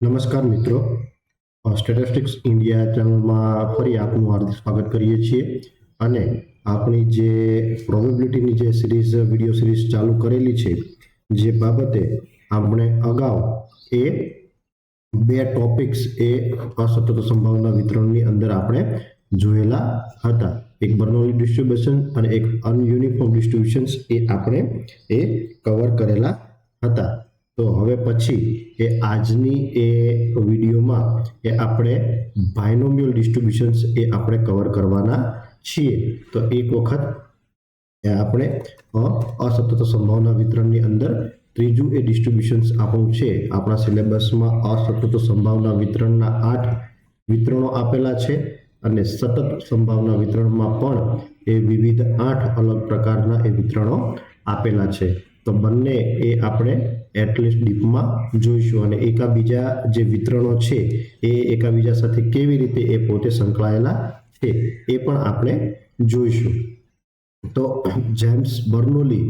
નમસ્કાર મિત્રો, statistics India ચેનલમાં ફરી આપનું હાર્દિક સ્વાગત કરીએ છીએ. અને આપણી જે પ્રોબેબિલિટીની જે વિડીયો સિરીઝ ચાલુ કરેલી છે, જે બાબતે આપણે અગાઉ એ બે ટોપિક્સ એ અસતત સંભાવના વિતરણની અંદર આપણે જોયેલા હતા. એક બર્નોલી ડિસ્ટ્રીબ્યુશન અને એક અનયુનિફોર્મ ડિસ્ટ્રીબ્યુશન્સ એ આપણે એ કવર કરેલા હતા. તો હવે પછી એ આજની એ વિડીયોમાં એ આપણે બાયનોમિયલ ડિસ્ટ્રીબ્યુશન્સ એ આપણે કવર કરવાના છીએ. તો એક વખત આપણે અસતત સંભાવના વિતરણની અંદર ત્રીજું એ ડિસ્ટ્રીબ્યુશન્સ આપણું છે. આપણા સિલેબસમાં અસતત સંભાવના વિતરણના 8 વિતરણો આપેલા છે અને સતત સંભાવના વિતરણમાં પણ એ વિવિધ 8 અલગ પ્રકારના એ વિતરણો આપેલા છે. તો બંને એ આપણે એટલીસ્ટ ડીપમાં જોઈશું અને એકાબીજા જે વિતરણો છે એ એકાબીજા સાથે કેવી રીતે એ પોતે સંકળાયેલા છે એ પણ આપણે જોઈશું. તો જેમ્સ બર્નોલી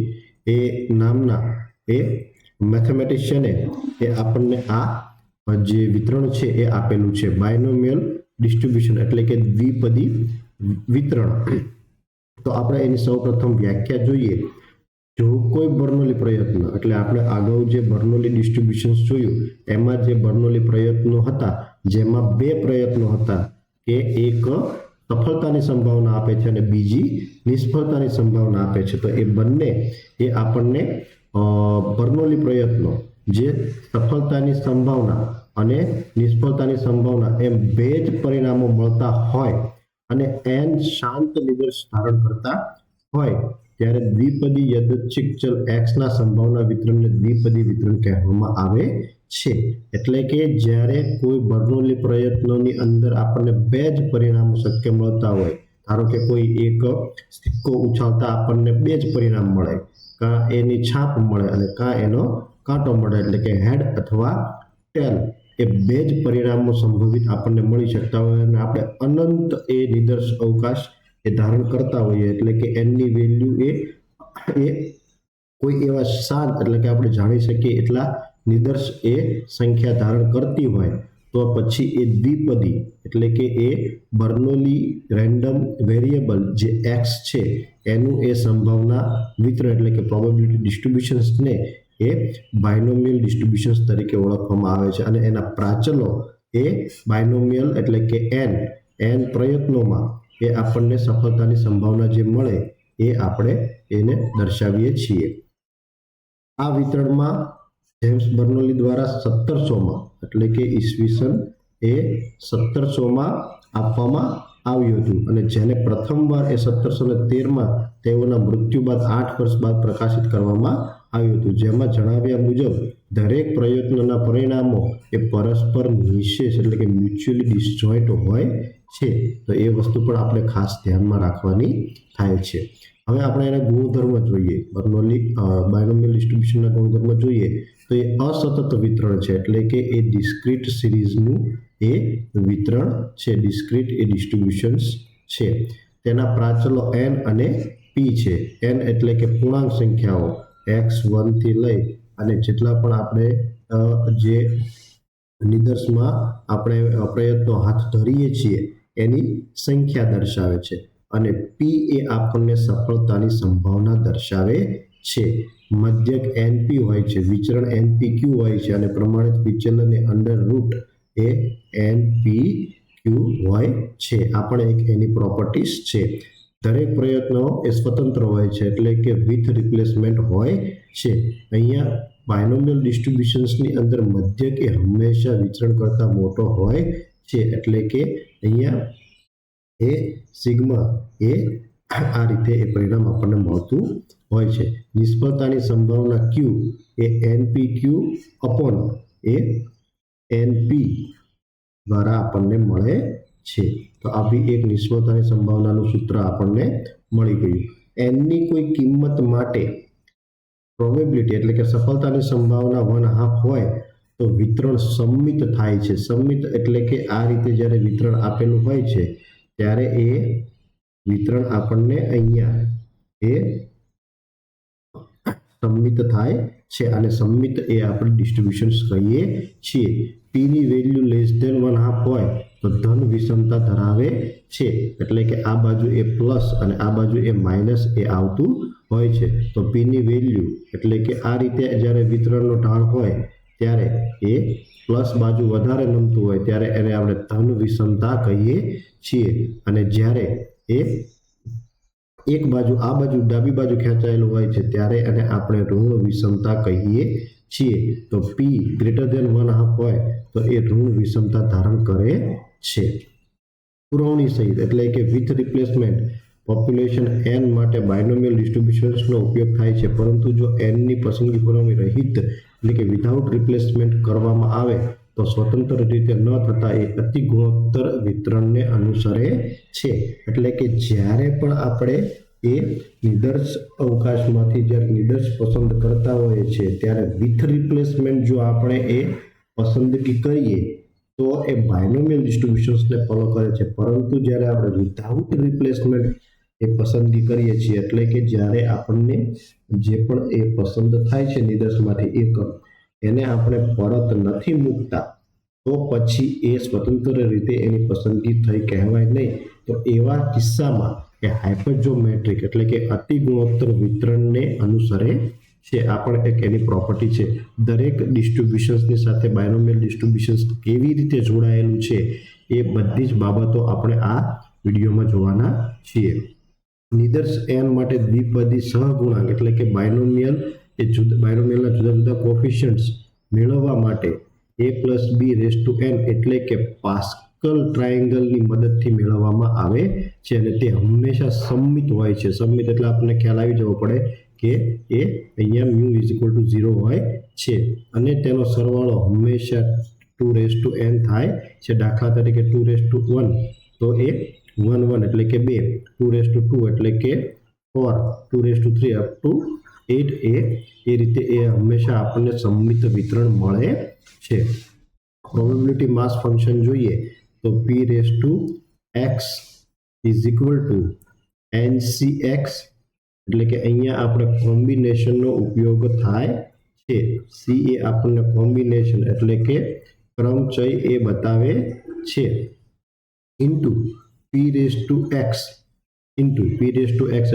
એ નામના એ મેથેમેટિશિયને એ આપણને આ જે વિતરણ છે એ આપેલું છે, બાયનોમિયલ ડિસ્ટ્રીબ્યુશન એટલે કે દ્વિપદી વિતરણ. તો આપણે એની સૌપ્રથમ વ્યાખ્યા જોઈએ. જો કોઈ બર્નોલી પ્રયત્ન એટલે આપણે અગાઉ જે બર્નોલી ડિસ્ટ્રીબ્યુશન્સ જોયું એમાં જે બર્નોલી પ્રયત્નો હતા, જેમાં બે પ્રયત્નો હતા કે એક સફળતાની સંભાવના આપે છે અને બીજી નિષ્ફળતાની સંભાવના આપે છે. તો એ બંને એ આપણને બર્નોલી પ્રયત્નો જે સફળતાની સંભાવના અને નિષ્ફળતાની સંભાવના એમ બે જ પરિણામો મળતા હોય અને n શાંત નિદર્શ ધારણ કરતા હોય ત્યારે દ્વિપદી યાદચ્છિક ચલ x ના સંભાવના વિતરણને દ્વિપદી વિતરણ કહેવામાં આવે છે. એટલે કે જ્યારે કોઈ બર્નોલી પ્રયત્નોની અંદર આપણને બે જ પરિણામો શક્ય મળતા હોય, ધારો કે કોઈ એક સિક્કો ઉછાળતા આપણને બે જ પરિણામ મળે, કાં એની છાપ મળે અને કાં એનો કાંટો મળે, એટલે કે હેડ અથવા ટેલ, એ બે જ પરિણામો સંભવિત આપણને મળી શકતા હોય અને આપણે અનંત એ નિદર્શ અવકાશ એ ધારણ કરતા હોઈએ, એટલે કે એનની વેલ્યુ એ કોઈ એવા શાંત એટલે કે આપણે જાણી શકીએ એટલા નિદર્શ એ સંખ્યા ધારણ કરતી હોય તો પછી એ દ્વિપદી એટલે કે એ બર્નોલી રેન્ડમ વેરિયેબલ જે x છે એનું એ સંભાવના વિતરણ એટલે કે પ્રોબેબિલિટી ડિસ્ટ્રીબ્યુશન્સને એ બાયનોમિયલ ડિસ્ટ્રીબ્યુશન્સ તરીકે ઓળખવામાં આવે છે. અને એના પ્રાચલો એ બાયનોમિયલ એટલે કે n પ્રયત્નોમાં એ આપણને સફળતાની સંભાવના જે મળે એ આપણે એને દર્શાવીએ છીએ. આ વિતરણમાં જેમ્સ બર્નોલી દ્વારા 1700માં એટલે કે ઈસવીસન એ 1700માં આપવામાં આવ્યું હતું અને જેને પ્રથમવાર એ 1713માં તેઓના મૃત્યુ બાદ 8 વર્ષ બાદ પ્રકાશિત કરવામાં આવ્યું હતું. જેમાં જણાવ્યા મુજબ દરેક પ્રયત્નના પરિણામો એ પરસ્પર નિશેષ એટલે કે મ્યુચ્યુઅલી ડિસજોઇન્ટ હોય છે. તો એ વસ્તુ પણ આપણે ખાસ ધ્યાનમાં રાખવાની થાય છે. હવે આપણે એના ગુણધર્મ જોઈએ. બર્નોલી બાયનોમિયલ ડિસ્ટ્રીબ્યુશનના ગુણધર્મ જોઈએ તો એ અસતત વિતરણ છે, એટલે કે એ ડિસ્ક્રીટ સિરીઝનું એ વિતરણ છે, ડિસ્ક્રીટ એ ડિસ્ટ્રીબ્યુશન્સ છે. તેના પ્રાચલો n અને p છે. n એટલે કે પૂર્ણાંક સંખ્યાઓ x1 થી લઈ અને જેટલા પણ આપણે જે નિદર્શમાં આપણે પ્રયત્નો હાથ ધરીએ છીએ એની સંખ્યા દર્શાવે છે અને p એ આપણને સફળતાની સંભાવના દર્શાવે છે. મધ્યક np હોય છે, વિચરણ npq હોય છે અને પ્રમાણિત વિચલન એ અંડર રૂટ એ npq હોય છે. આ પણ એક એની પ્રોપર્ટીઝ છે. દરેક પ્રયત્નો એ સ્વતંત્ર હોય છે એટલે કે વિથ રિપ્લેસમેન્ટ હોય છે. અહીંયા બાયનોમિયલ ડિસ્ટ્રીબ્યુશન્સની અંદર મધ્યક એ હંમેશા વિચરણ કરતાં મોટો હોય છે, એટલે કે અહીંયા એ સિગ્મા એ આ રીતે એ પરિણામ આપણને મળતું હોય છે. નિષ્ફળતાની સંભાવના q એ npq અપોન એ np દ્વારા આપણને મળે છે. તો આ બી એક નિષ્ફળતાની સંભાવનાનું સૂત્ર આપણને મળી ગયું. n ની કોઈ કિંમત માટે પ્રોબેબિલિટી એટલે કે સફળતાની સંભાવના 1/2 હોય તો વિતરણ સમમિત થાય છે. સમમિત એટલે કે આ રીતે જ્યારે વિતરણ આપેલું હોય છે ત્યારે એ વિતરણ આપણને અહીંયા એ સમમિત થાય છે અને સમમિત એ આપણે ડિસ્ટ્રીબ્યુશન્સ કહીએ છીએ. p ની વેલ્યુ લેસ ધેન 1/2 હોય તો ધન વિષમતા ધરાવે છે, એટલે કે આ બાજુ એ પ્લસ અને આ બાજુ એ માઇનસ એ આવતું હોય છે. તો p ની વેલ્યુ એટલે કે આ રીતે જ્યારે વિતરણનો ઢાળ હોય ત્યારે એ પ્લસ બાજુ વધારે નમતું હોય ત્યારે એને આપણે ધન વિષમતા કહીએ છીએ, અને જ્યારે એ એક બાજુ આ બાજુ ડાબી બાજુ ખેંચાયેલું હોય છે ત્યારે એને આપણે ઋણ વિષમતા કહીએ છીએ. તો p ગ્રેટર ધેન 1/2 હોય તો એ ઋણ વિષમતા ધારણ કરે છે. પુરવણી સહિત એટલે કે વિથ રિપ્લેસમેન્ટ પોપ્યુલેશન n માટે બાયનોમિયલ ડિસ્ટ્રીબ્યુશન્સનો ઉપયોગ થાય છે, પરંતુ જો n ની પસંદગી પુરવણી રહિત એટલે કે વિધાઉટ રિપ્લેસમેન્ટ કરવામાં આવે તો સ્વતંત્ર રીતે ન થતા એ અતિ ગુણોત્તર વિતરણને અનુસરે છે. એટલે કે જ્યારે પણ આપણે એ નિદર્શ અવકાશમાંથી જ્યારે નિદર્શ પસંદ કરતા હોઈએ છીએ ત્યારે વિથ રિપ્લેસમેન્ટ જો આપણે એ પસંદગી કરીએ તો એ બાયનોમિયલ ડિસ્ટ્રીબ્યુશન્સને ફોલો કરે છે, પરંતુ જ્યારે આપણે વિધાઉટ રિપ્લેસમેન્ટ એ પસંદગી કરીએ છીએ એટલે કે જ્યારે આપણને જે પણ એ પસંદ થાય છે નિદર્શમાંથી એક એને આપણે પરત નથી મૂકતા તો પછી એ સ્વતંત્ર રીતે એની પસંદગી થઈ કહેવાય નહીં. તો એવા કિસ્સામાં એ હાઇપરજોમેટ્રિક એટલે કે અતિ ગુણોત્તર વિતરણને અનુસરે છે. આ પણ એક એની પ્રોપર્ટી છે. દરેક ડિસ્ટ્રીબ્યુશન્સની સાથે બાયનોમિયલ ડિસ્ટ્રીબ્યુશન્સ કેવી રીતે જોડાયેલું છે એ બધી જ બાબતો આપણે આ વિડીયોમાં જોવાના છીએ. નિદર્શ n માટે દ્વિપદી સહગુણાંક એટલે કે બાયનોમિયલના જુદા જુદા કોફિશિયન્ટ્સ મેળવવા માટે a plus b raise to n એટલે કે પાસ્કલ ટ્રાયેંગલની મદદથી મેળવવામાં આવે છે, અને તે હંમેશા સમમિત હોય છે. સમમિત એટલે આપણને ખ્યાલ આવી જવો પડે કે એ અહીંયા μ = 0 હોય છે, અને તેનો સરવાળો હંમેશા 2n થાય છે. દાખલા તરીકે 2(1) તો એ 1 એટલે કે 2, 2(2) એટલે કે 4, 2(3) અપ ટુ 8 એ રીતે એ હંમેશા આપણને સમમિત વિતરણ મળે છે. પ્રોબેબિલિટી માસ ફંક્શન જોઈએ તો p(x) = NCx એટલે કે અહીંયા આપણે કોમ્બિનેશનનો ઉપયોગ થાય છે. c એ આપણને કોમ્બિનેશન એટલે કે ક્રમચય એ બતાવે છે, ઇન્ટુ p(x)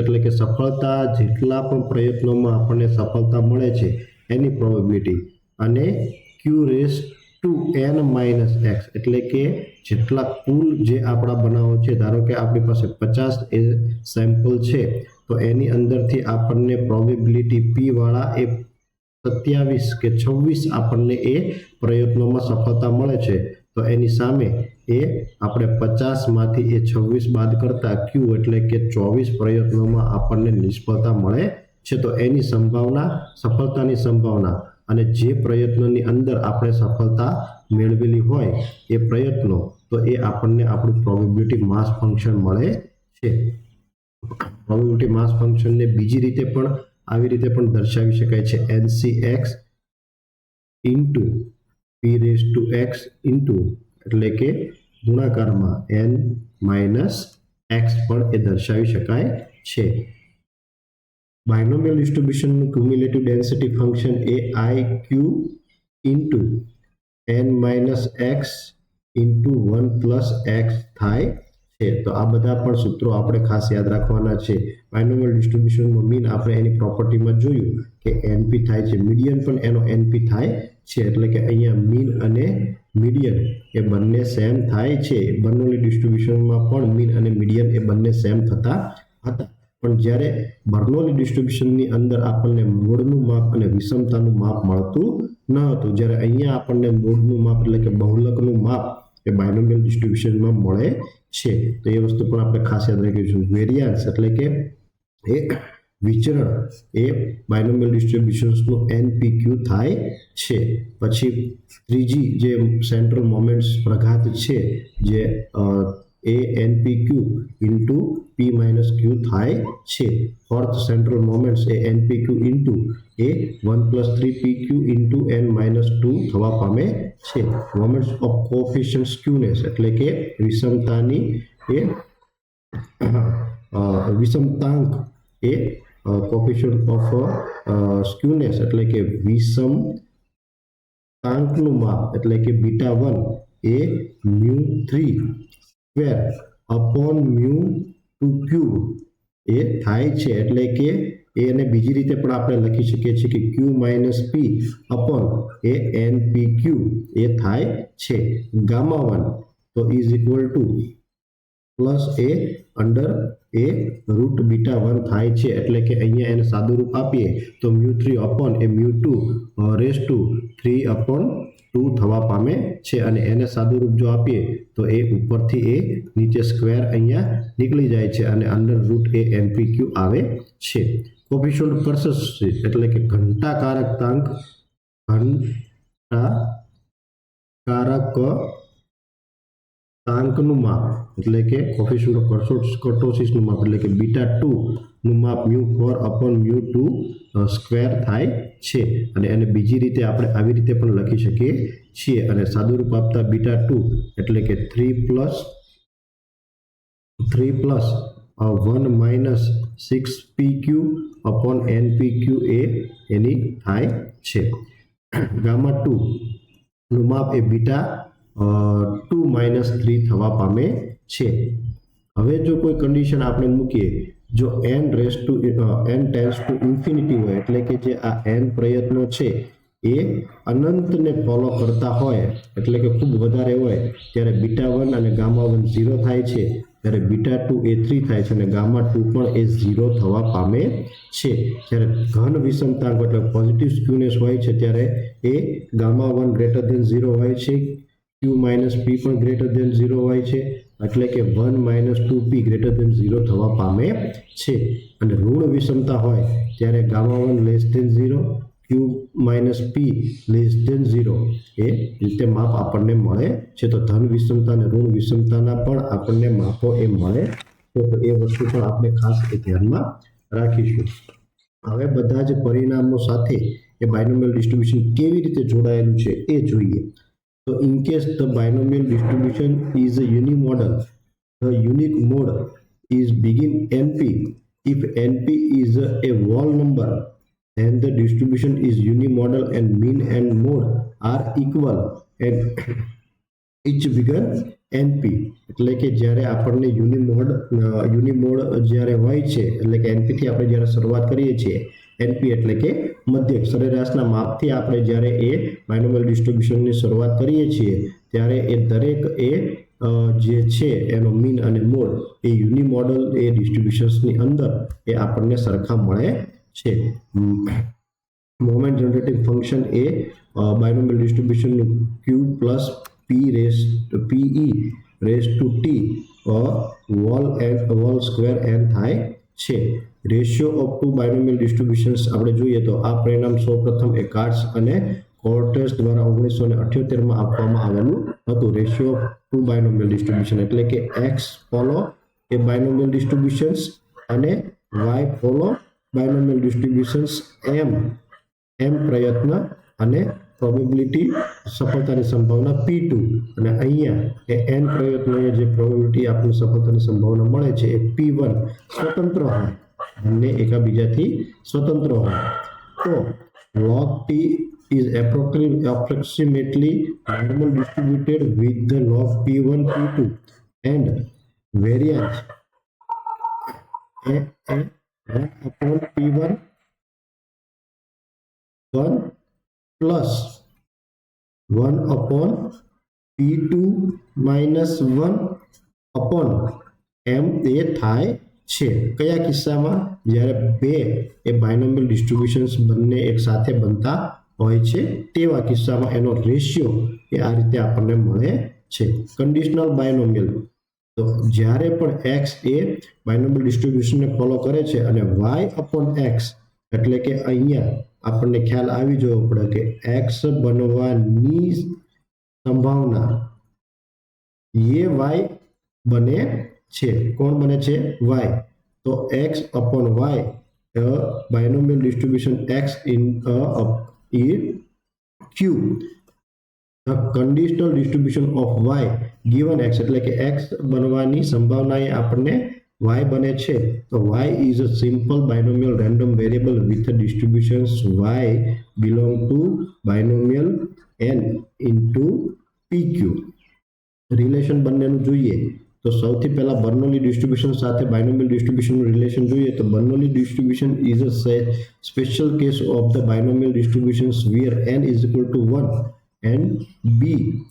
એટલે કે સફળતા જેટલા પણ પ્રયત્નોમાં આપણને સફળતા મળે છે એની પ્રોબેબિલિટી, અને q(n-x) એટલે કે જેટલા કુલ જે આપણા બનાવો છે, ધારો કે આપણી પાસે 50 એ સેમ્પલ છે તો એની અંદરથી આપણને પ્રોબેબિલિટી p વાળા એ 27 કે 26 આપણને એ પ્રયત્નોમાં સફળતા મળે છે, તો એની સામે એ આપણે 50 માંથી એ 26 બાદ કરતા q એટલે કે 24 પ્રયત્નોમાં આપણને નિષ્ફળતા મળે છે. તો એની સંભાવના, સફળતાની સંભાવના અને જે પ્રયત્નોની અંદર આપણે સફળતા મેળવેલી હોય એ પ્રયત્નો, તો એ આપણને આપણું પ્રોબેબિલિટી માસ ફંક્શન મળે છે. પ્રોબેબિલિટી માસ ફંક્શનને બીજી રીતે પણ આવી રીતે પણ દર્શાવી શકાય છે. NCx p(x) એટલે કે ગુણાકારમાં n-x પણ એ દર્શાવી શકાય છે. બાયનોમિયલ ડિસ્ટ્રીબ્યુશનનું ક્યુમ્યુલેટિવ ડેન્સિટી ફંક્શન એ IQ n-x 1 + x થાય છે. તો આ બધા પણ સૂત્રો આપણે ખાસ યાદ રાખવાના છે. બાયનોમિયલ ડિસ્ટ્રીબ્યુશનમાં મીન આપણે એની પ્રોપર્ટીમાં જોયું કે NP થાય છે, મીડિયન પણ એનો NP થાય છે, એટલે કે અહીંયા મીન અને મીડિયન એ બંને સેમ થાય છે. બર્નોલી ડિસ્ટ્રીબ્યુશનમાં પણ મીન અને મીડિયન એ બંને સેમ થતા હતા, પણ જ્યારે બર્નોલી ડિસ્ટ્રીબ્યુશનની અંદર આપણને મોડનું માપ અને વિષમતાનું માપ મળતું ન હતું, જ્યારે અહીંયા આપણને મોડનું માપ એટલે કે બહુલકનું માપ એ બાયનોમિયલ ડિસ્ટ્રીબ્યુશનમાં મળે છે. તો એ વસ્તુ પણ આપણે ખાસ યાદ રાખીશું. વેરિયાન્સ એટલે કે એ વિચરણ એ બાયનોમિયલ ડિસ્ટ્રીબ્યુશન્સનું NPQ થાય છે. પછી ત્રીજી જે સેન્ટ્રલ મોમેન્ટ્સ પ્રઘાત છે જે એ NPQ ઇન્ટુ p - q થાય છે. ફોર્થ સેન્ટ્રલ મોમેન્ટ્સ એ NPQ ઇન્ટુ એ 1 + 3pq ઇન્ટુ n-2 થવા પામે છે. મોમેન્ટ્સ ઓફ કોએફિશિયન્ટ સ્ક્યુનેસ એટલે કે વિષમતાની એ વિષમતાંક એ કોફિશિયન્ટ ઓફ સ્ક્યુનેસ એટલે કે વિષમ તાંકનું માપ એટલે કે બીટા 1 એ μ3 સ્ક્વેર અપોન μ2 ક્યુબ એ થાય છે એટલે કે એને બીજી રીતે પણ આપણે લખી શકીએ છીએ કે q માઇનસ p અપોન એ npq એ થાય છે. ગામા 1 તો ઇઝ ઇક્વલ ટુ પ્લસ એ અંડર એ રૂટ બીટા 1 થાય છે એટલે કે અહીંયા એને સાદુરૂપ આપીએ તો μ3 અપોન એ μ2 રેસ ટુ 3 અપોન 2 થવા પામે છે અને એને સાદુરૂપ જો આપીએ તો એ ઉપરથી એ નીચે સ્ક્વેર અહીંયા નીકળી જાય છે અને અંડર રૂટ એ npq આવે છે. કોફિશિયન્ટ પરસિસ્ટન્સ એટલે કે ઘનતાકારકતાંક ઘનતાકારકતાંકનું માપ એટલે કે કોફિશિયન્ટ ઓફ કર્ટોસિસનું માપ એટલે કે બીટા 2 નું માપ μ4 અપોન μ2 સ્ક્વેર થાય છે અને એને બીજી રીતે આપણે આવી રીતે પણ લખી શકીએ છીએ અને સાદુરૂપ આપતા બીટા 2 એટલે કે 3 plus 1 minus 6pq upon npq એ એની થાય છે. ગામા 2 નું માપ એ બીટા 2 માઇનસ 3 થવા પામે છે. હવે જો કોઈ કન્ડિશન આપણે મૂકીએ જો n ટેન્ડ્સ ટુ ઇન્ફિનિટી હોય એટલે કે જે આ n પ્રયત્નો છે એ અનંતને ફોલો કરતા હોય એટલે કે ખૂબ વધારે હોય ત્યારે બીટા 1 અને ગામા 1 0 થાય છે ત્યારે બીટા 2 એ 3 થાય છે અને ગામા 2 પણ એ 0 થવા પામે છે. જ્યારે ઘન વિષમતાંક એટલે પોઝિટિવ સ્ક્યુનેસ હોય છે ત્યારે એ ગામા 1 ગ્રેટર ધેન 0 હોય છે, q માઇનસ p પણ ગ્રેટર ધેન 0 હોય છે એટલે કે 1 માઇનસ 2p ગ્રેટર ધેન 0 થવા પામે છે. અને ઋણ વિષમતા હોય ત્યારે gamma 1 less than 0, q minus p less than 0 એ રીતે માપ આપણને મળે છે. તો ધન વિષમતા અને ઋણ વિષમતાના પણ આપણને માપો એ મળે છે તો એ વસ્તુ પણ આપણે ખાસ એ ધ્યાનમાં રાખીશું. હવે બધા જ પરિણામો સાથે એ બાયનોમિયલ ડિસ્ટ્રીબ્યુશન કેવી રીતે જોડાયેલું છે એ જોઈએ. So in case the binomial distribution is a unimodal, the unique mode is begin NP. If NP is a whole number, then the distribution is unimodal and mean and mode are equal and each begin NP. એટલે કે જ્યારે આપણને યુનિમોડ જ્યારે હોય છે એટલે કે NP થી આપણે જ્યારે શરૂઆત કરીએ છીએ NP એટલે કે મધ્યક સરેરાશના માપથી આપણે જ્યારે એ બાયનોમિયલ ડિસ્ટ્રીબ્યુશનની શરૂઆત કરીએ છીએ ત્યારે એ દરેક એ જે છે એનો મીન અને મોડ એ યુનિમોડલ એ ડિસ્ટ્રીબ્યુશન્સની અંદર એ આપણને સરખા મળે છે. મોમેન્ટ જનરેટિંગ ફંક્શન એ બાયનોમિયલ ડિસ્ટ્રીબ્યુશનનું q plus pe raise to t whole square n થાય છે. Ratio of two binomial distributions આપણે જોઈએ તો આ પરિણામ સૌપ્રથમ એ કાર્ટ્સ અને કોર્ટેસ દ્વારા 1978 માં આપવામાં આવેલું હતું. રેશિયો ઓફ ટુ બાયનોમિયલ ડિસ્ટ્રીબ્યુશન એટલે કે x ફોલો એ બાયનોમિયલ ડિસ્ટ્રીબ્યુશન્સ અને y ફોલો બાયનોમિયલ ડિસ્ટ્રીબ્યુશન્સ m પ્રયત્ન અને પ્રોબેબિલિટી સફળતાની સંભાવના p2 અને અહીંયા એ n પ્રયત્નોએ જે પ્રોબેબિલિટી આપણને સફળતાની સંભાવના મળે છે એ p1 સ્વતંત્ર હોય બંને એકબીજાથી સ્વતંત્ર હોય તો log t is approximately normal distributed with the log p1 p2 and variance a 1 upon p1 1 plus 1 upon p2 minus 1 upon m એ થાય છે. કયા કિસ્સામાં? જ્યારે બે એ બાયનોમિયલ ડિસ્ટ્રીબ્યુશન્સ બંને એક સાથે બનતા હોય છે તેવા કિસ્સામાં એનો રેશિયો એ આ રીતે આપણને મળે છે. કન્ડિશનલ બાયનોમિયલ તો જ્યારે પણ x એ બાયનોમિયલ ડિસ્ટ્રીબ્યુશનને ફોલો કરે છે અને y upon x એટલે કે અહીંયા આપણને ખ્યાલ આવી જવો પડે કે x બનવાની સંભાવના એ y બને છે. કોણ બને છે? y. તો x upon y binomial distribution x in q. The conditional distribution of y given x એટલે કે x બનવાની સંભાવના એ આપણને y બને છે તો y is a simple binomial random variable with a distributions y belong to binomial n into pq. Relation બંનેનું જોઈએ તો સૌથી પહેલા બર્નોલી ડિસ્ટ્રીબ્યુશન સાથે બાયનોમિયલ ડિસ્ટ્રીબ્યુશનનું રિલેશન જોઈએ તો Bernoulli distribution is a special case of the binomial distributions where n is equal to 1 and b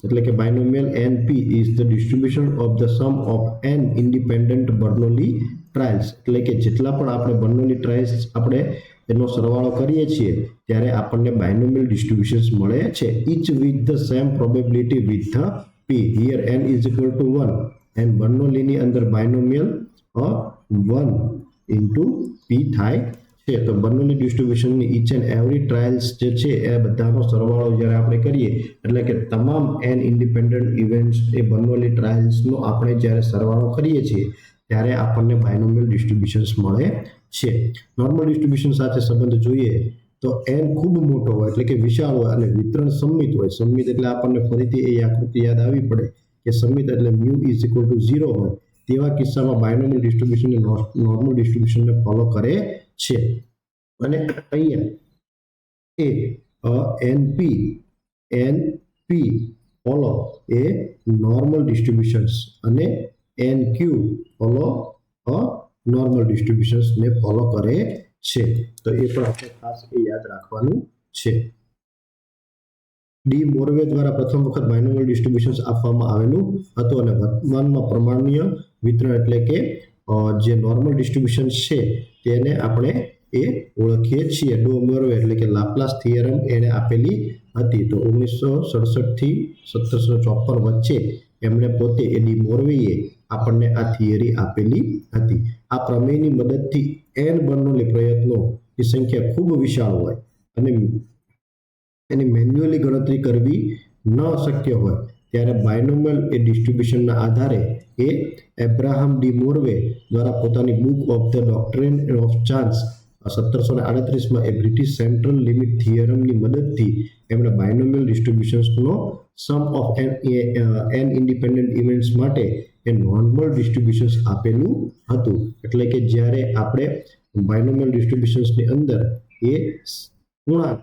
એટલે કે બાયનોમિયલ np is the distribution of the sum of n independent Bernoulli trials એટલે કે જેટલા પણ આપણે બર્નોલી ટ્રાયલ્સ આપણે એનો સરવાળો કરીએ છીએ ત્યારે આપણને બાયનોમિયલ ડિસ્ટ્રીબ્યુશન્સ મળે છે each with the same probability with the p here n is equal to 1 and Bernoulli ની અંદર બાયનોમિયલ 1 into p થાય છે તો બર્નોલી ડિસ્ટ્રીબ્યુશનની ઈચ એન્ડ એવરી ટ્રાયલ્સ જે છે એ બધાનો સરવાળો જ્યારે આપણે કરીએ એટલે કે તમામ n ઇન્ડિપેન્ડન્ટ ઇવેન્ટ્સ એ બર્નોલી ટ્રાયલ્સનો આપણે જ્યારે સરવાળો કરીએ છીએ ત્યારે આપણને બાયનોમિયલ ડિસ્ટ્રીબ્યુશન્સ મળે છે નોર્મલ ડિસ્ટ્રીબ્યુશન સાથે સંબંધ જોઈએ તો n ખૂબ મોટો હોય એટલે કે વિશાળ હોય અને વિતરણ સમમિત હોય સમમિત એટલે આપણને ફરીથી એ આકૃતિ યાદ આવી પડે કે સમમિત એટલે μ ઇઝ ઇક્વલ ટુ 0 હોય તેવા કિસ્સામાં બાયનોમિયલ ડિસ્ટ્રીબ્યુશન નોર્મલ ડિસ્ટ્રીબ્યુશનને ફોલો કરે છે અને અહીંયા np ફોલો એ નોર્મલ ડિસ્ટ્રીબ્યુશન્સ અને nq ફોલો નોર્મલ ડિસ્ટ્રીબ્યુશન્સ ને ફોલો કરે છે તો એ પણ આપણે ખાસ એ યાદ રાખવાનું છે ડી મોરવે દ્વારા પ્રથમ વખત બાયનોમિયલ ડિસ્ટ્રીબ્યુશન્સ આપવામાં આવેલું હતું અને વર્તમાનમાં પ્રમાણ્ય વિતરણ એટલે કે જે નોર્મલ ડિસ્ટ્રીબ્યુશન છે તેને આપણે એ ઓળખીએ છીએ ડો મોરવે એટલે કે લાપ્લાસ થિયરમ એને આપેલી હતી તો 1967 થી 1754 વચ્ચે એમણે પોતે એ ડી મોરવેએ આપણને આ થિયરી આપેલી હતી આ પ્રમેયની મદદથી n બર્નોલી પ્રયત્નોની સંખ્યા ખૂબ વિશાળ હોય અને એની મેન્યુઅલી ગણતરી કરવી ન શક્ય હોય ત્યારે બાયનોમિયલ એ ડિસ્ટ્રીબ્યુશનના આધારે એ એબ્રાહમ ડી મોરવે દ્વારા પોતાની book of the doctrine of chance 1738માં એ બ્રિટિશ સેન્ટ્રલ લિમિટ થિયરમની મદદથી એમણે બાયનોમિયલ ડિસ્ટ્રીબ્યુશન્સનો sum of n independent events માટે એ નોર્મલ ડિસ્ટ્રીબ્યુશન્સ આપેલું હતું એટલે કે જ્યારે આપણે બાયનોમિયલ ડિસ્ટ્રીબ્યુશન્સની અંદર એ પૂર્ણાંક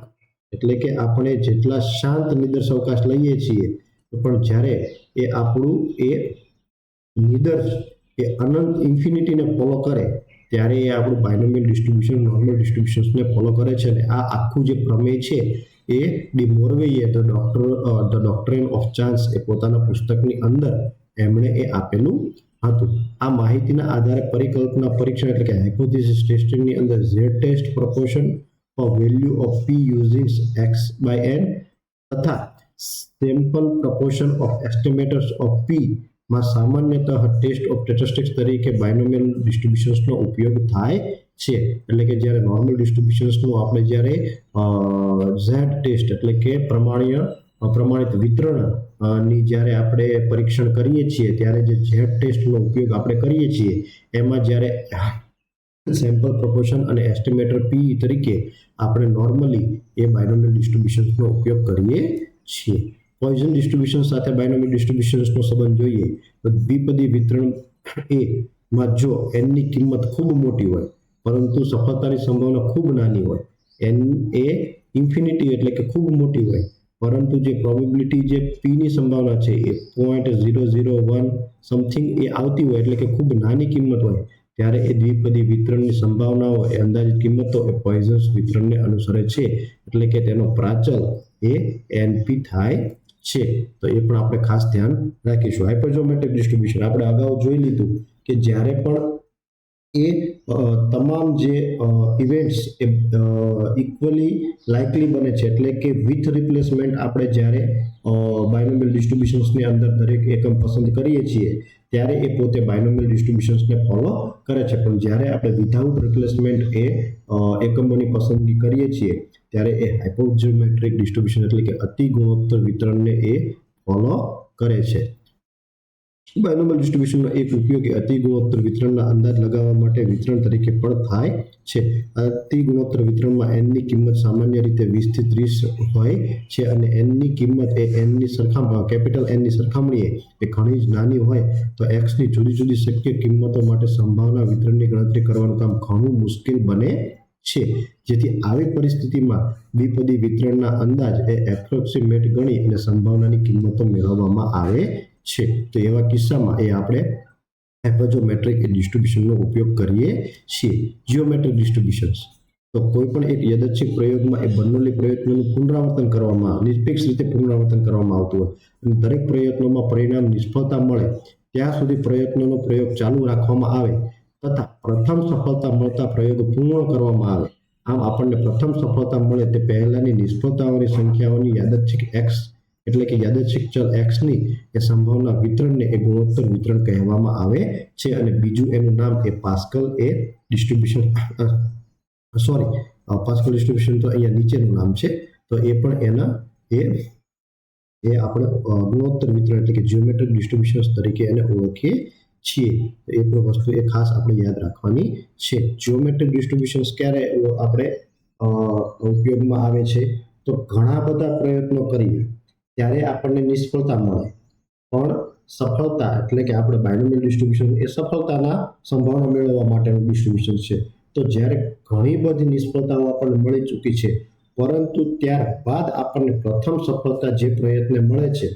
એટલે કે આપણે જેટલા શાંત નિદર્શ અવકાશ લઈએ છીએ પણ જ્યારે એ આપણું એ નિદર્શ એ અનંત ઇન્ફિનિટીને ફોલો કરે ત્યારે એ આપણું બાયનોમિયલ ડિસ્ટ્રીબ્યુશન નોર્મલ ડિસ્ટ્રીબ્યુશન્સને ફોલો કરે છે અને આ આખું જે પ્રમેય છે એ D મોરવેએ the doctrine of chance એ પોતાના પુસ્તકની અંદર એમણે એ આપેલું હતું આ માહિતીના આધારે પરિકલ્પના પરીક્ષણ એટલે કે હાઇપોથેસિસ ટેસ્ટિંગની અંદર Z test proportion of value of p using x by n તથા sample proportion of estimators of p માં સામાન્યતઃ ટેસ્ટ ઓફ સ્ટેટિસ્ટિક્સ તરીકે બાયનોમિયલ ડિસ્ટ્રીબ્યુશન્સનો ઉપયોગ થાય છે એટલે કે જ્યારે નોર્મલ ડિસ્ટ્રીબ્યુશન્સનું આપણે જ્યારે ઝેડ ટેસ્ટ એટલે કે પ્રમાણિત વિતરણની જ્યારે આપણે પરીક્ષણ કરીએ છીએ ત્યારે જે ઝેડ ટેસ્ટનો ઉપયોગ આપણે કરીએ છીએ એમાં જ્યારે સેમ્પલ પ્રપોર્શન અને એસ્ટિમેટર p તરીકે આપણે નોર્મલી એ બાયનોમિયલ ડિસ્ટ્રીબ્યુશન્સનો ઉપયોગ કરીએ છીએ પોઈઝન ડિસ્ટ્રીબ્યુશન સાથે બાયનોમિયલ ડિસ્ટ્રીબ્યુશન્સનો સંબંધ જોઈએ તો દ્વિપદી વિતરણ એ માં જો n ની કિંમત ખૂબ મોટી હોય પરંતુ સફળતાની સંભાવના ખૂબ નાની હોય n એ ઇન્ફિનિટી એટલે કે ખૂબ મોટી હોય પરંતુ જે પ્રોબેબિલિટી જે p ની સંભાવના છે એ 0.001 સમથિંગ એ આવતી હોય એટલે કે ખૂબ નાની કિંમત હોય ત્યારે એ દ્વિપદી વિતરણની સંભાવનાઓ એ અંદાજિત કિંમતો એ પોઈઝન્સ વિતરણને અનુસરે છે એટલે કે તેનો પ્રાચલ એ np થાય છે તો એ પણ આપણે ખાસ ધ્યાન રાખીશું હાઇપરજોમેટ્રિક ડિસ્ટ્રીબ્યુશન આપણે અગાઉ જોઈ લીધું કે જ્યારે પણ એ તમામ જે ઇવેન્ટ્સ એ ઇક્વલી લાઇકલી બને છે એટલે કે વિથ રિપ્લેસમેન્ટ આપણે જ્યારે બાયનોમિયલ ડિસ્ટ્રીબ્યુશન્સની અંદર દરેક એકમ પસંદ કરીએ છીએ ત્યારે એ પોતે બાયનોમિયલ ડિસ્ટ્રીબ્યુશન્સને ફોલો કરે છે પણ જ્યારે આપણે વિધાઉટ રિપ્લેસમેન્ટ એ એકમોની પસંદગી કરીએ છીએ ત્યારે એ હાઇપરજોમેટ્રિક ડિસ્ટ્રીબ્યુશન એટલે કે અતિ ગુણોત્તર વિતરણને એ ફોલો કરે છે બાયનોમિયલ ડિસ્ટ્રીબ્યુશનનો એક ઉપયોગ એ અતિ ગુણોત્તર વિતરણના અંદાજ લગાવવા માટે વિતરણ તરીકે પણ થાય છે. અતિ ગુણોત્તર વિતરણમાં n ની કિંમત સામાન્ય રીતે 20 થી 30 હોય છે અને n ની કિંમત એ n ની સરખામણીમાં કેપિટલ n ની સરખામણીએ એ ઘણી જ નાની હોય તો x ની જુદી જુદી શક્ય કિંમતો માટે સંભાવના વિતરણની ગણતરી કરવાનું કામ ઘણું મુશ્કેલ બને છે. જેથી આવી પરિસ્થિતિમાં દ્વિપદી વિતરણના અંદાજ એ એપ્રોક્સિમેટ ગણી અને સંભાવનાની કિંમતો મેળવવામાં આવે છે. તો એવા કિસ્સામાં એ આપણે એપોજોમેટ્રિક ડિસ્ટ્રીબ્યુશનનો ઉપયોગ કરીએ છીએ. જીઓમેટ્રિક ડિસ્ટ્રીબ્યુશન્સ તો કોઈ પણ એક યાદચ્છિક પ્રયોગમાં એ બર્નોલી પ્રયત્નોનું પુનરાવર્તન કરવામાં નિરપેક્ષ રીતે પુનરાવર્તન કરવામાં આવતું હોય અને દરેક પ્રયત્નોમાં પરિણામ નિષ્ફળતા મળે ત્યાં સુધી પ્રયત્નોનો પ્રયોગ ચાલુ રાખવામાં આવે તથા પ્રથમ સફળતા મળતા પ્રયોગ પૂર્ણ કરવામાં આવે. આમ આપણને પ્રથમ સફળતા મળે તે પહેલાની નિષ્ફળતાઓની સંખ્યાઓની યાદચ્છિક x એટલે કે યાદચ્છિક ચલ x ની એ સંભાવના વિતરણને એ ગુણોત્તર વિતરણ કહેવામાં આવે છે અને બીજું એનું નામ એ પાસ્કલ એ ડિસ્ટ્રીબ્યુશન પાસ્કલ ડિસ્ટ્રીબ્યુશન તો અહીંયા નીચેનું નામ છે. તો એ પણ એના એ આપણે ગુણોત્તર વિતરણ એટલે કે જીઓમેટ્રિક ડિસ્ટ્રીબ્યુશન્સ તરીકે એને ઓળખીએ છીએ. એ પણ વસ્તુ એ ખાસ આપણે યાદ રાખવાની છે. જીઓમેટ્રિક ડિસ્ટ્રીબ્યુશન્સ ક્યારે આપણે ઉપયોગમાં આવે છે તો ઘણા બધા પ્રયત્નો કરીએ ત્યારે આપણને નિષ્ફળતા મળે પણ સફળતા એટલે કે આપણે બાયનોમિયલ ડિસ્ટ્રીબ્યુશન એ સફળતાના સંભાવના મેળવવા માટેનું ડિસ્ટ્રીબ્યુશન છે. તો જ્યારે ઘણી બધી નિષ્ફળતાઓ આપણને મળી ચૂકી છે પરંતુ ત્યારબાદ આપણને પ્રથમ સફળતા જે પ્રયત્ન મળે છે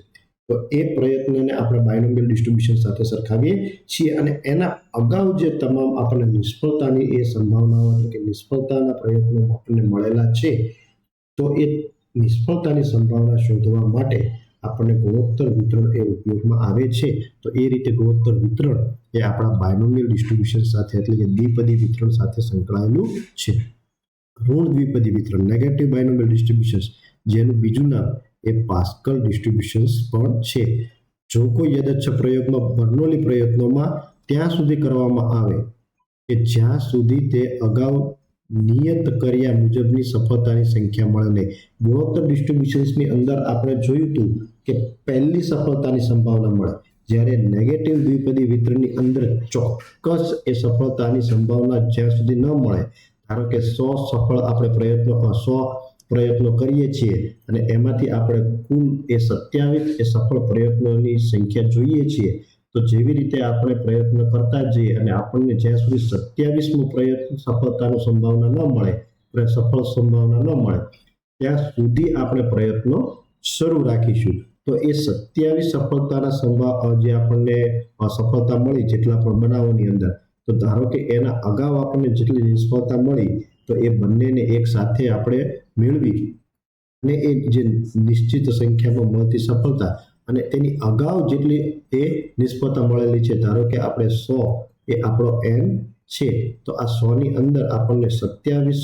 તો એ પ્રયત્નને આપણે બાયનોમિયલ ડિસ્ટ્રીબ્યુશન સાથે સરખાવીએ છીએ અને એના અગાઉ જે તમામ આપણને નિષ્ફળતાની એ સંભાવનાઓ એટલે કે નિષ્ફળતાના પ્રયત્નો આપણને મળેલા છે તો એ નિષ્ફળતાની સંભાવના શોધવા માટે આપણને ગુણોત્તર વિતરણ એ ઉપયોગમાં આવે છે. તો એ રીતે ગુણોત્તર વિતરણ એ આપણા બાયનોમિયલ ડિસ્ટ્રીબ્યુશન સાથે એટલે કે દ્વિપદી વિતરણ સાથે સંકળાયેલું છે. ઋણ દ્વિપદી વિતરણ નેગેટિવ બાયનોમિયલ ડિસ્ટ્રીબ્યુશન્સ જેનું બીજું નામ એ પાસ્કલ ડિસ્ટ્રીબ્યુશન્સ પણ છે. જો કોઈ યાદચ્છિક પ્રયોગમાં બર્નોલી પ્રયત્નોમાં ત્યાં સુધી કરવામાં આવે કે જ્યાં સુધી તે અગાઉ નિયત કર્યા મુજબની સફળતાની સંખ્યા મળે નહીં. ગુણોત્તર ડિસ્ટ્રીબ્યુશન્સની અંદર આપણે જોયું હતું કે પહેલી સફળતાની સંભાવના મળે જ્યારે નેગેટિવ દ્વિપદી વિતરણની અંદર ચોક્કસ એ સફળતાની સંભાવના જ્યાં સુધી ન મળે ધારો કે 100 સફળ આપણે પ્રયત્નો કરીએ છીએ અને એમાંથી આપણે કુલ એ 27 એ સફળ પ્રયત્નોની સંખ્યા જોઈએ છીએ તો જેવી રીતે આપણે પ્રયત્ન કરતા જઈએ અને આપણને જ્યાં સુધી 27મો પ્રયત્ન સફળતાની સંભાવના ન મળે સફળ સંભાવના ન મળે ત્યાં સુધી આપણે પ્રયત્નો શરૂ રાખીશું. તો એ 27 સફળતાના જે આપણને સફળતા મળી જેટલા પણ બનાવોની અંદર તો ધારો કે એના અગાઉ આપણને જેટલી નિષ્ફળતા મળી તો એ બંનેને એક સાથે આપણે મેળવી અને એ જે નિશ્ચિત સંખ્યામાં મળતી સફળતા અને તેની અગાઉ જેટલી એ નિષ્ફળતા મળેલી છે ધારો કે આપણે 100 એ આપણો n છે તો આ 100 ની અંદર આપણને 27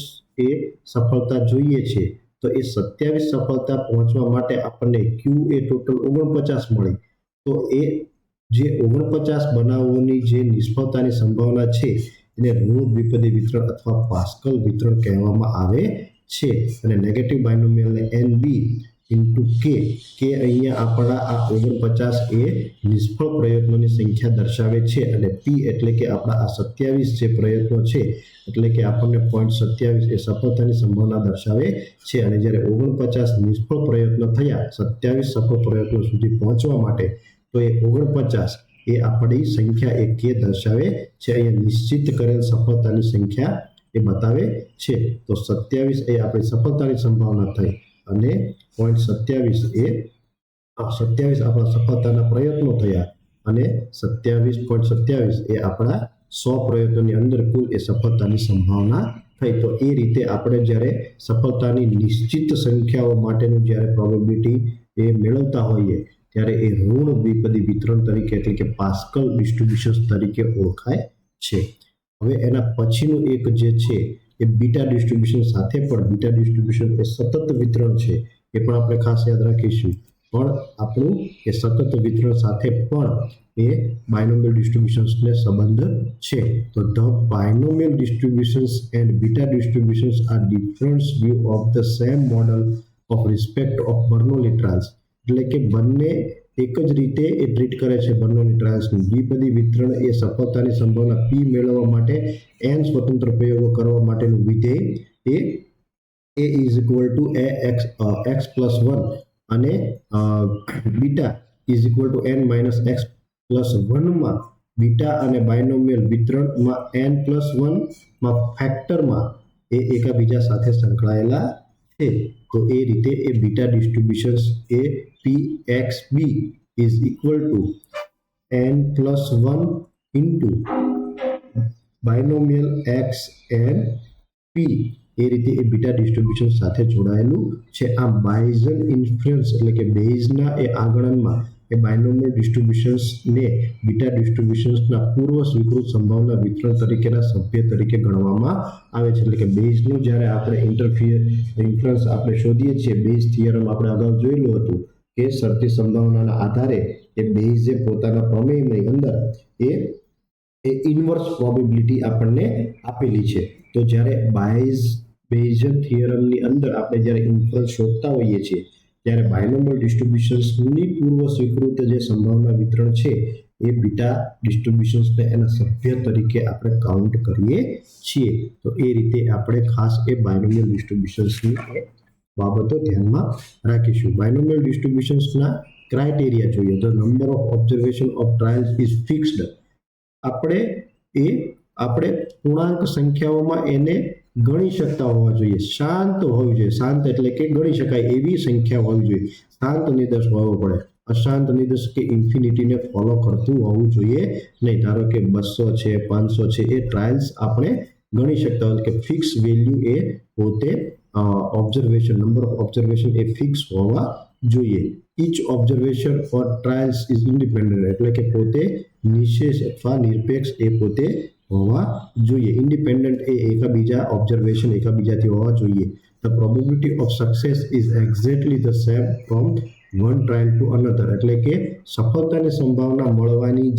એ સફળતા જોઈએ છે તો એ 27 સફળતા પહોંચવા માટે આપણને q એ ટોટલ 49 મળી તો એ જે 49 બનાવોની જે નિષ્ફળતાની સંભાવના છે એને ઋણ દ્વિપદી વિતરણ અથવા પાસ્કલ વિતરણ કહેવામાં આવે છે. અને નેગેટિવ બાયનોમિયલને NB * k અહીંયા આપણા આ 49 એ નિષ્ફળ પ્રયત્નોની સંખ્યા દર્શાવે છે અને p એટલે કે આપણા આ 27 જે પ્રયત્નો છે એટલે કે આપણને 0.27 એ સફળતાની સંભાવના દર્શાવે છે અને જ્યારે 49 નિષ્ફળ પ્રયત્નો થયા 27 સફળ પ્રયત્નો સુધી પહોંચવા માટે તો એ 49 એ આપણી સંખ્યા એ k દર્શાવે છે. અહીંયા નિશ્ચિત કરેલ સફળતાની સંખ્યા એ બતાવે છે. તો 27 એ આપણી સફળતાની સંભાવના થઈ અને 0.27 એ 27 આપણા સફળતાના પ્રયત્નો થયા અને 27.27 એ આપણા 100 પ્રયત્નોની અંદર કુલ એ સફળતાની સંભાવના થઈ. તો એ રીતે આપણે જ્યારે સફળતાની નિશ્ચિત સંખ્યાઓ માટેનું જ્યારે પ્રોબેબિલિટી એ મેળવતા હોઈએ ત્યારે એ ઋણ દ્વિપદી વિતરણ તરીકે એટલે કે પાસ્કલ ડિસ્ટ્રીબ્યુશન્સ તરીકે ઓળખાય છે. હવે એના પછીનું એક જે છે એ બીટા ડિસ્ટ્રીબ્યુશન સાથે પણ બીટા ડિસ્ટ્રીબ્યુશન એ સતત વિતરણ છે એ પણ આપણે ખાસ યાદ રાખીશું પણ આપણું એ સતત વિતરણ સાથે પણ એ બાયનોમિયલ ડિસ્ટ્રીબ્યુશન્સને સંબંધ છે. તો the binomial distributions and beta distributions are different view of the same model of respect of Bernoulli trials એટલે કે બંને એક જ રીતે એ ટ્રીટ કરે છે બર્નોલી ટ્રાયલ્સનું. દ્વિપદી વિતરણ એ સફળતાની સંભાવના P મેળવવા માટે n સ્વતંત્ર પ્રયોગો કરવા માટેનું વિધેય એ A is equal to x plus 1 અને beta is equal to n minus x plus 1 માં બીટા અને બાયનોમિયલ વિતરણમાં n plus 1 માં ફેક્ટરમાં એ એકબીજા સાથે સંકળાયેલા છે. તો એ રીતે એ બીટા ડિસ્ટ્રીબ્યુશન્સ એ pxb is equal to n plus 1 into binomial x and p એ રીતે એ બીટા ડિસ્ટ્રીબ્યુશન સાથે જોડાયેલું છે. આ બાયઝન ઇન્ફ્લુઅન્સ એટલે કે બેઝના એ આગળનમાં એ બાયનોમિયલ ડિસ્ટ્રીબ્યુશન્સને બીટા ડિસ્ટ્રીબ્યુશન્સના પૂર્વ સ્વીકૃત સંભાવના વિતરણ તરીકેના સભ્ય તરીકે ગણવામાં આવે છે. એટલે કે બેઝનું જ્યારે આપણે ઇન્ફ્લુઅન્સ આપણે શોધીએ છીએ, બેઝ થિયરમ આપણે અગાઉ જોયેલું હતું કે શરતી સંભાવનાના આધારે એ બેઝે પોતાના પ્રમેયની અંદર એ ઇન્વર્સ પ્રોબેબિલિટી આપણને આપેલી છે. તો જ્યારે બેઝન થિયરમની અંદર આપણે જ્યારે ઇન્ફ્લુઅન્સ શોધતા હોઈએ છીએ ત્યારે બાયનોમિયલ ડિસ્ટ્રીબ્યુશન્સની પૂર્વ સ્વીકૃત જે સંભાવના વિતરણ છે એ બીટા ડિસ્ટ્રીબ્યુશન્સને એના સભ્ય તરીકે આપણે કાઉન્ટ કરીએ છીએ. તો એ રીતે આપણે ખાસ એ બાયનોમિયલ ડિસ્ટ્રીબ્યુશન્સની બાબતો ધ્યાનમાં રાખીશું. બાયનોમિયલ ડિસ્ટ્રીબ્યુશન્સના ક્રાઇટેરિયા જોઈએ તો number of observation of trials is fixed. આપણે પૂર્ણાંક સંખ્યાઓમાં એને ગણી શકતા હોવા જોઈએ, શાંત હોવી જોઈએ. શાંત એટલે કે ગણી શકાય એવી સંખ્યા હોવી જોઈએ. શાંત નિદર્શ હોવો પડે. અશાંત નિદર્શ કે ઇન્ફિનિટીને ફોલો કરતું હોવું જોઈએ નહીં. ધારો કે 200 છે, 500 છે, એ ટ્રાયલ્સ આપણે ગણી શકતા હોય કે ફિક્સ વેલ્યુ એ પોતે ઓબ્ઝર્વેશન નંબર ઓફ ઓબ્ઝર્વેશન એ ફિક્સ હોવા જોઈએ. Each observation or trials is independent એટલે કે પોતે નિશેષ અથવા નિરપેક્ષ એ પોતે હોવા જોઈએ. ઇન્ડિપેન્ડન્ટ એ એકબીજા ઓબ્ઝર્વેશન એકબીજાથી હોવા જોઈએ. The probability of success is exactly the same from one trial to another એટલે કે સફળતાની સંભાવના મળવાની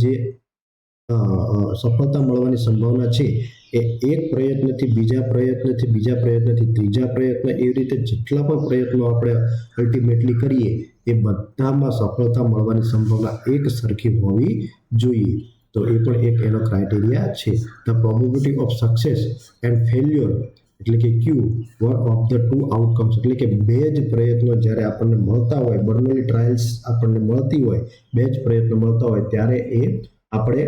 સંભાવના છે એ એક પ્રયત્નથી બીજા પ્રયત્નથી ત્રીજા પ્રયત્ન એવી રીતે જેટલા પણ પ્રયત્નો આપણે અલ્ટિમેટલી કરીએ એ બધામાં સફળતા મળવાની સંભાવના એક સરખી હોવી જોઈએ. તો એ પણ એક એનો ક્રાઇટેરિયા છે. The probability of success and failure એટલે કે Q one of the two outcomes એટલે કે બે જ પ્રયત્નો જ્યારે આપણને મળતા હોય, બર્નોલી ટ્રાયલ્સ આપણને મળતી હોય, બે જ પ્રયત્નો મળતા હોય ત્યારે એ આપણે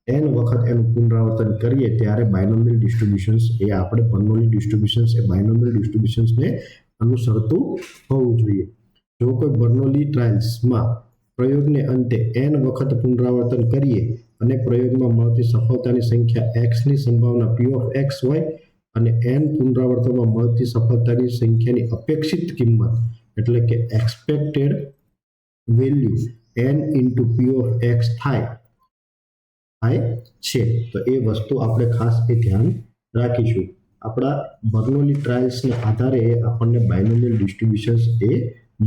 n વખત એનું પુનરાવર્તન કરીએ ત્યારે બાયનોમિયલ ડિસ્ટ્રીબ્યુશન્સ એ આપણે બર્નોલી ડિસ્ટ્રીબ્યુશન્સ એ બાયનોમિયલ ડિસ્ટ્રીબ્યુશન્સને અનુસરતું હોવું જોઈએ. જો કોઈ બર્નોલી ટ્રાયલ્સમાં પ્રયોગને અંતે n વખત પુનરાવર્તન કરીએ અને પ્રયોગમાં મળતી સફળતાની સંખ્યા x ની સંભાવના p of x હોય અને n પુનરાવર્તનમાં મળતી સફળતાની સંખ્યાની અપેક્ષિત કિંમત એટલે કે expected value n into p of x થાય છે. તો એ વસ્તુ આપણે ખાસ એ ધ્યાન રાખીશું. આપણા બર્નોલી ટ્રાયલ્સના આધારે આપણને બાયનોમિયલ ડિસ્ટ્રીબ્યુશન્સ એ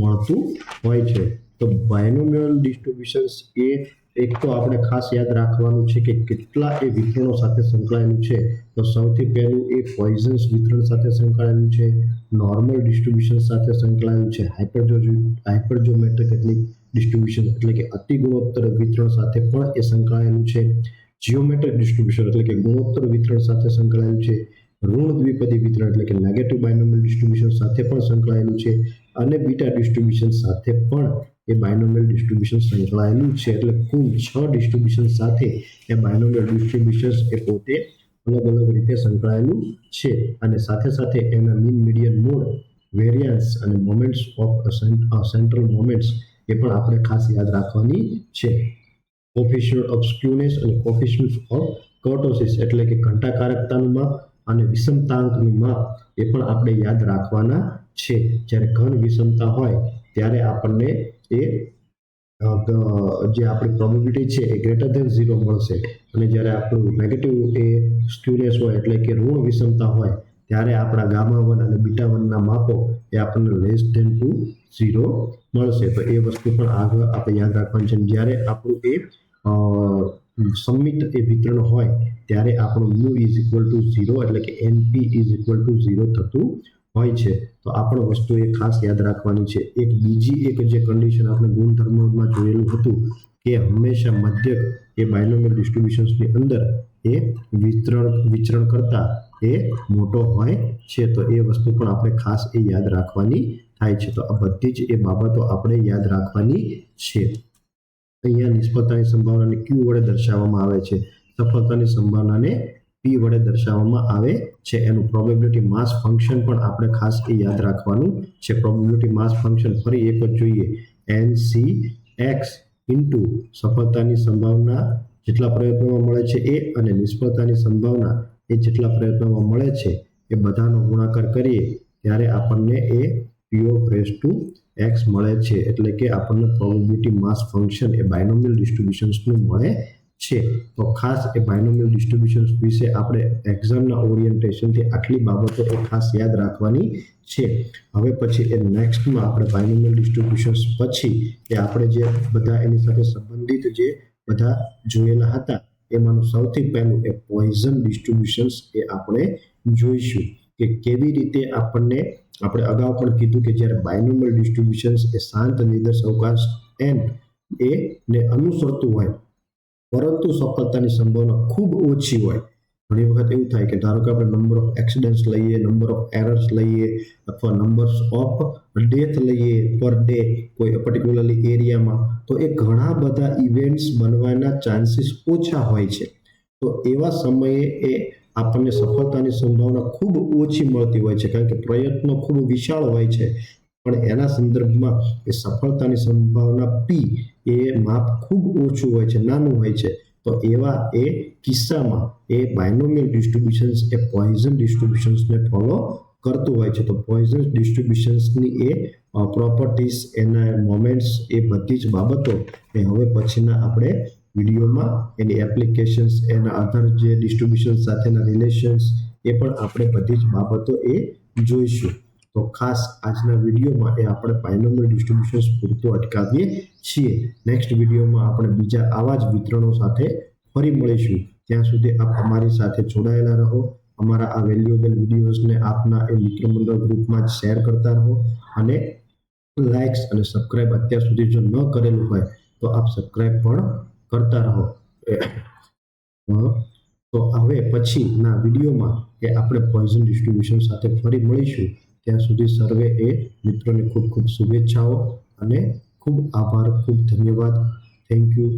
મળતું હોય છે. તો બાયનોમિયલ ડિસ્ટ્રીબ્યુશન્સ એ એક તો આપણે ખાસ યાદ રાખવાનું છે કે કેટલા એ વિતરણો સાથે સંકળાયેલું છે. તો સૌથી પહેલું એ પોઈઝન્સ વિતરણ સાથે સંકળાયેલું છે, નોર્મલ ડિસ્ટ્રીબ્યુશન સાથે સંકળાયેલું છે, હાઇપરજોમેટ્રિક ડિસ્ટ્રીબ્યુશન એટલે કે અતિ ગુણોત્તર વિતરણ સાથે પણ એ સંકળાયેલું છે, જીઓમેટ્રિક ડિસ્ટ્રીબ્યુશન એટલે કે ગુણોત્તર વિતરણ સાથે સંકળાયેલું છે, ઋણ દ્વિપદી વિતરણ એટલે કે નેગેટિવ બાયનોમિયલ ડિસ્ટ્રીબ્યુશન સાથે પણ સંકળાયેલું છે અને બીટા ડિસ્ટ્રીબ્યુશન સાથે પણ એ બાયનોમિયલ ડિસ્ટ્રીબ્યુશન સંકળાયેલું છે. એટલે કુલ 6 ડિસ્ટ્રીબ્યુશન સાથે એ બાયનોમિયલ ડિસ્ટ્રીબ્યુશન એ પોતે અલગ રીતે સંકળાયેલું છે અને સાથે એના મીન મીડિયન મોડ, વેરિયન્સ અને મોમેન્ટ્સ ઓફ સેન્ટ્રલ મોમેન્ટ્સ એ પણ આપણે ખાસ યાદ રાખવાની છે. કોફિશિયન્ટ ઓફ સ્ક્યુનેસ અને કોફિશિયન્ટ ઓફ કર્ટોસિસ એટલે કે ઘંટાકારકતાનું માપ અને વિષમતાંકનું માપ એ પણ આપણે યાદ રાખવાના છે. જ્યારે ઘન વિષમતા હોય ત્યારે આપણને એ જે આપણી પ્રોબેબિલિટી છે એ ગ્રેટર ધેન 0 મળશે અને જ્યારે આપણું નેગેટિવ એ સ્ક્યુનેસ હોય એટલે કે ઋણ વિષમતા હોય ત્યારે આપણા ગામા 1 અને બીટા 1 ના માપો એ આપણને લેસ ધેન ટુ 0 મળશે. તો એ વસ્તુ પણ આગળ આપણે યાદ રાખવાની છે. જ્યારે આપણું એ સંમિત એ વિતરણ હોય ત્યારે આપણું u ઇઝ ઇક્વલ ટુ 0 એટલે કે np ઇઝ ઇક્વલ ટુ 0 થતું હોય છે. તો આ પણ વસ્તુ એ ખાસ યાદ રાખવાની છે. એક બીજી એક જે કન્ડિશન આપણે ગુણધર્મોમાં જોયેલું હતું કે હંમેશા મધ્યક એ બાયનોમિયલ ડિસ્ટ્રીબ્યુશન્સની અંદર એ વિચરણ કરતા એ મોટો હોય છે. તો એ વસ્તુ પણ આપણે ખાસ એ યાદ રાખવાની થાય છે. તો આ બધી જ એ બાબતો આપણે યાદ રાખવાની છે. અહીંયા નિષ્ફળતાની સંભાવનાને ક્યુ વડે દર્શાવવામાં આવે છે, સફળતાની સંભાવનાને પી વડે દર્શાવવામાં આવે છે. એનું પ્રોબેબિલિટી માસ ફંક્શન પણ આપણે ખાસ એ યાદ રાખવાનું છે. પ્રોબેબિલિટી માસ ફંક્શન ફરી એક જ જોઈએ, NCX ઇન્ટુ સફળતાની સંભાવના જેટલા પ્રયત્નોમાં મળે છે એ અને નિષ્ફળતાની સંભાવના એ જેટલા પ્રયત્નોમાં મળે છે એ બધાનો ગુણાકાર કરીએ ત્યારે આપણને એ P(x) મળે છે. એટલે કે આપણને પ્રોબેબિલિટી માસ ફંક્શન એ બાયનોમિયલ ડિસ્ટ્રીબ્યુશન્સનું મળે છે. તો ખાસ એ બાયનોમિયલ ડિસ્ટ્રીબ્યુશન્સ વિશે આપણે એક્ઝામના ઓરિએન્ટેશનથી આટલી બાબતો એ ખાસ યાદ રાખવાની છે. હવે પછી એ નેક્સ્ટમાં આપણે બાયનોમિયલ ડિસ્ટ્રીબ્યુશન્સ પછી એ આપણે જે બધા એની સાથે સંબંધિત જે બધા જોયેલા હતા એમાંનું સૌથી પહેલું એ પોઈઝન ડિસ્ટ્રીબ્યુશન્સ એ આપણે જોઈશું કે કેવી રીતે આપણે અગાઉ પણ કીધું કે જ્યારે બાયનોમિયલ ડિસ્ટ્રીબ્યુશન્સ એ શાંત નિદર્શ અવકાશ n એ ને અનુસરતું હોય પરંતુ સફળતાની સંભાવના ખૂબ ઓછી હોય. ઘણી વખત એવું થાય કે ધારો કે આપણે નંબર ઓફ એક્સિડન્ટ્સ લઈએ, નંબર ઓફ એરર્સ લઈએ અથવા નંબર્સ ઓફ ડેથ લઈએ પર ડે કોઈ પર્ટિક્યુલરલી એરિયામાં, તો એ ઘણા બધા ઇવેન્ટ્સ બનવાના ચાન્સીસ ઓછા હોય છે. તો એવા સમયે એ આપણને સફળતાની સંભાવના ખૂબ ઓછી મળતી હોય છે કારણ કે પ્રયત્નો ખૂબ વિશાળ હોય છે. પણ એના સંદર્ભમાં એ સફળતાની સંભાવના પી એ માપ ખૂબ ઓછું હોય છે, નાનું હોય છે. તો એવા એ કિસ્સામાં એ બાયનોમિયલ ડિસ્ટ્રીબ્યુશન્સ એ પોઈઝન ડિસ્ટ્રીબ્યુશન્સને ફોલો કરતું હોય છે. તો પોઈઝન ડિસ્ટ્રીબ્યુશન્સની એ પ્રોપર્ટીઝ, એના મોમેન્ટ્સ, એ બધી જ બાબતો એ હવે પછીના આપણે વિડીયોમાં એની એપ્લિકેશન્સ, એના અધર જે ડિસ્ટ્રીબ્યુશન સાથેના રિલેશન્સ એ પણ આપણે બધી જ બાબતો એ જોઈશું. તો ખાસ આજના વિડીયોમાં એ આપણે બાયનોમિયલ ડિસ્ટ્રીબ્યુશન્સ પૂરતું અટકાવીએ છીએ. નેક્સ્ટ વિડીયોમાં આપણે બીજા આવા જ વિતરણો સાથે ફરી મળીશું. ત્યાં સુધી આપ અમારી સાથે જોડાયેલા રહો. અમારા આ વેલ્યુએબલ વિડીયોઝને આપના એ મિત્ર મંડળ ગ્રુપમાં જ શેર કરતા રહો અને લાઇક્સ અને સબસ્ક્રાઇબ અત્યાર સુધી જો ન કરેલું હોય તો આપ સબસ્ક્રાઇબ પણ કરતા રહો. તો હવે પછીના વિડીયોમાં એ આપણે પોઈઝન ડિસ્ટ્રીબ્યુશન સાથે ફરી મળીશું. ત્યાં સુધી સર્વે એ મિત્રોને ખૂબ ખૂબ શુભેચ્છાઓ અને ખૂબ આભાર, ખૂબ ધન્યવાદ. Thank you.